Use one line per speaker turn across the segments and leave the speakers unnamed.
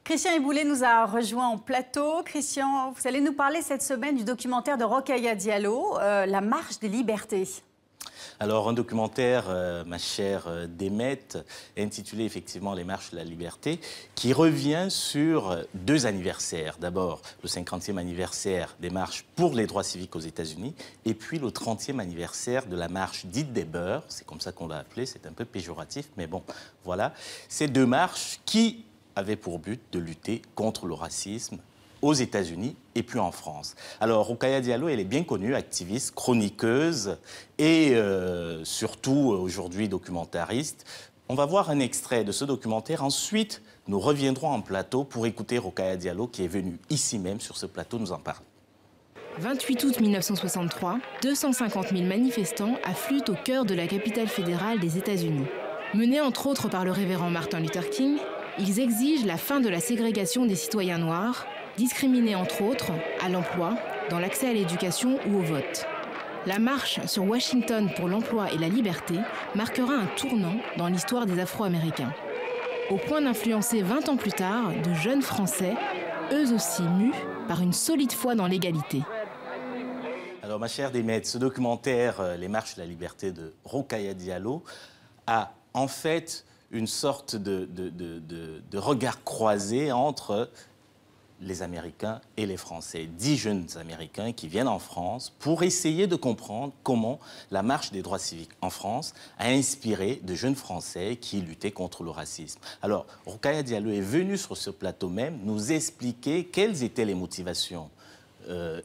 Christian Eboulé nous a rejoint en plateau. Christian, vous allez nous parler cette semaine du documentaire de Rokhaya Diallo, La marche des libertés.
Alors, un documentaire, ma chère Demet, intitulé effectivement Les marches de la liberté, qui revient sur deux anniversaires. D'abord, le 50e anniversaire des marches pour les droits civiques aux États-Unis, et puis le 30e anniversaire de la marche dite des beurs. C'est comme ça qu'on l'a appelé, c'est un peu péjoratif, mais bon, voilà. Ces deux marches qui avaient pour but de lutter contre le racisme aux États-Unis et puis en France. Alors, Rokhaya Diallo, elle est bien connue, activiste, chroniqueuse et surtout aujourd'hui documentariste. On va voir un extrait de ce documentaire. Ensuite, nous reviendrons en plateau pour écouter Rokhaya Diallo qui est venue ici même sur ce plateau nous en parler.
28 août 1963, 250 000 manifestants affluent au cœur de la capitale fédérale des États-Unis. Menés entre autres par le révérend Martin Luther King, ils exigent la fin de la ségrégation des citoyens noirs, discriminés entre autres à l'emploi, dans l'accès à l'éducation ou au vote. La marche sur Washington pour l'emploi et la liberté marquera un tournant dans l'histoire des Afro-Américains. Au point d'influencer 20 ans plus tard de jeunes Français, eux aussi mus par une solide foi dans l'égalité.
Alors ma chère Demet, ce documentaire Les marches de la liberté de Rokhaya Diallo a en fait une sorte de regard croisé entre les Américains et les Français. 10 jeunes Américains qui viennent en France pour essayer de comprendre comment la marche des droits civiques en France a inspiré de jeunes Français qui luttaient contre le racisme. Alors, Rokhaya Diallo est venue sur ce plateau même nous expliquer quelles étaient les motivations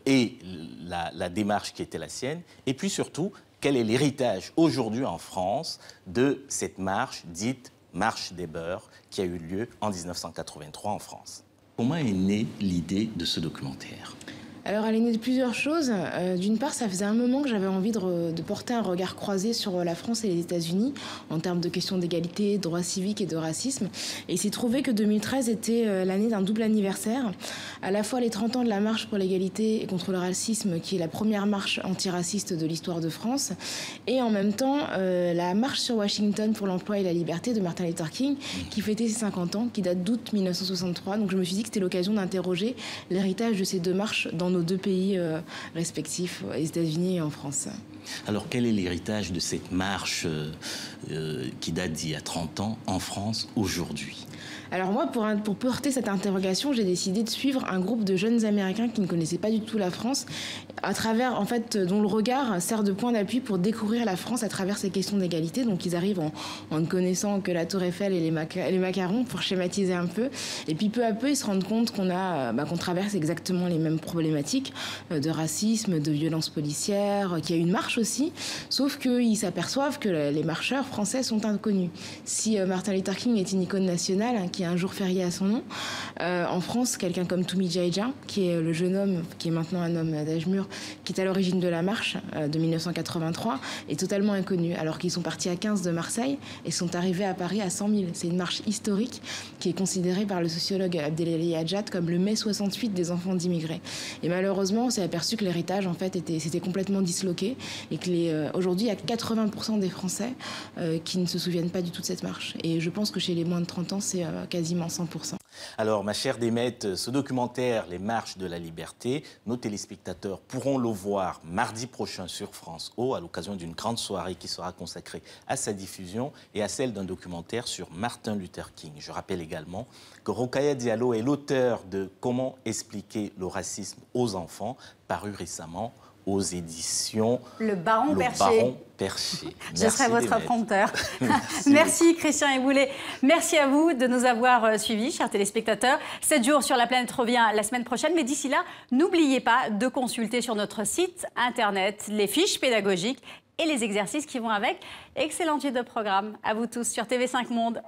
et la démarche qui était la sienne, et puis surtout, quel est l'héritage aujourd'hui en France de cette marche dite Marche des beurs qui a eu lieu en 1983 en France. Comment est née l'idée de ce documentaire ?
Alors, elle est née de plusieurs choses. D'une part, ça faisait un moment que j'avais envie de porter un regard croisé sur la France et les États-Unis en termes de questions d'égalité, de droits civiques et de racisme. Et il s'est trouvé que 2013 était l'année d'un double anniversaire. À la fois les 30 ans de la marche pour l'égalité et contre le racisme, qui est la première marche antiraciste de l'histoire de France, et en même temps la marche sur Washington pour l'emploi et la liberté de Martin Luther King, qui fêtait ses 50 ans, qui date d'août 1963. Donc je me suis dit que c'était l'occasion d'interroger l'héritage de ces deux marches dans nos deux pays respectifs, aux États-Unis et en France.
Alors, quel est l'héritage de cette marche qui date d'il y a 30 ans en France aujourd'hui ?
Alors moi, pour porter cette interrogation, j'ai décidé de suivre un groupe de jeunes Américains qui ne connaissaient pas du tout la France, à travers, en fait, dont le regard sert de point d'appui pour découvrir la France à travers ces questions d'égalité. Donc ils arrivent en ne connaissant que la Tour Eiffel et les macarons, pour schématiser un peu. Et puis peu à peu, ils se rendent compte qu'on traverse exactement les mêmes problématiques de racisme, de violence policière, qu'il y a une marche aussi, sauf qu'ils s'aperçoivent que les marcheurs français sont inconnus. Si Martin Luther King est une icône nationale, qui a un jour férié à son nom, en France, quelqu'un comme Toumi Djaïdja, qui est le jeune homme, qui est maintenant un homme d'âge mûr, qui est à l'origine de la marche de 1983, est totalement inconnu, alors qu'ils sont partis à 15 de Marseille et sont arrivés à Paris à 100 000. C'est une marche historique qui est considérée par le sociologue Abdelali Hadjat comme le mai 68 des enfants d'immigrés. Et malheureusement, on s'est aperçu que l'héritage, en fait, s'était complètement disloqué et que aujourd'hui, il y a 80% des Français qui ne se souviennent pas du tout de cette marche. Et je pense que chez les moins de 30 ans, c'est quasiment 100%.
Alors, ma chère Demet, ce documentaire, Les marches de la liberté, nos téléspectateurs pourront le voir mardi prochain sur France O, à l'occasion d'une grande soirée qui sera consacrée à sa diffusion et à celle d'un documentaire sur Martin Luther King. Je rappelle également que Rokhaya Diallo est l'auteur de Comment expliquer le racisme aux enfants, paru récemment aux éditions
Le Baron Perché. Je serai votre prompteur. Merci Christian Eboulé. Merci à vous de nous avoir suivis, chers téléspectateurs. 7 jours sur la planète revient la semaine prochaine. Mais d'ici là, n'oubliez pas de consulter sur notre site internet les fiches pédagogiques et les exercices qui vont avec. Excellent titre de programme à vous tous sur TV5 Monde.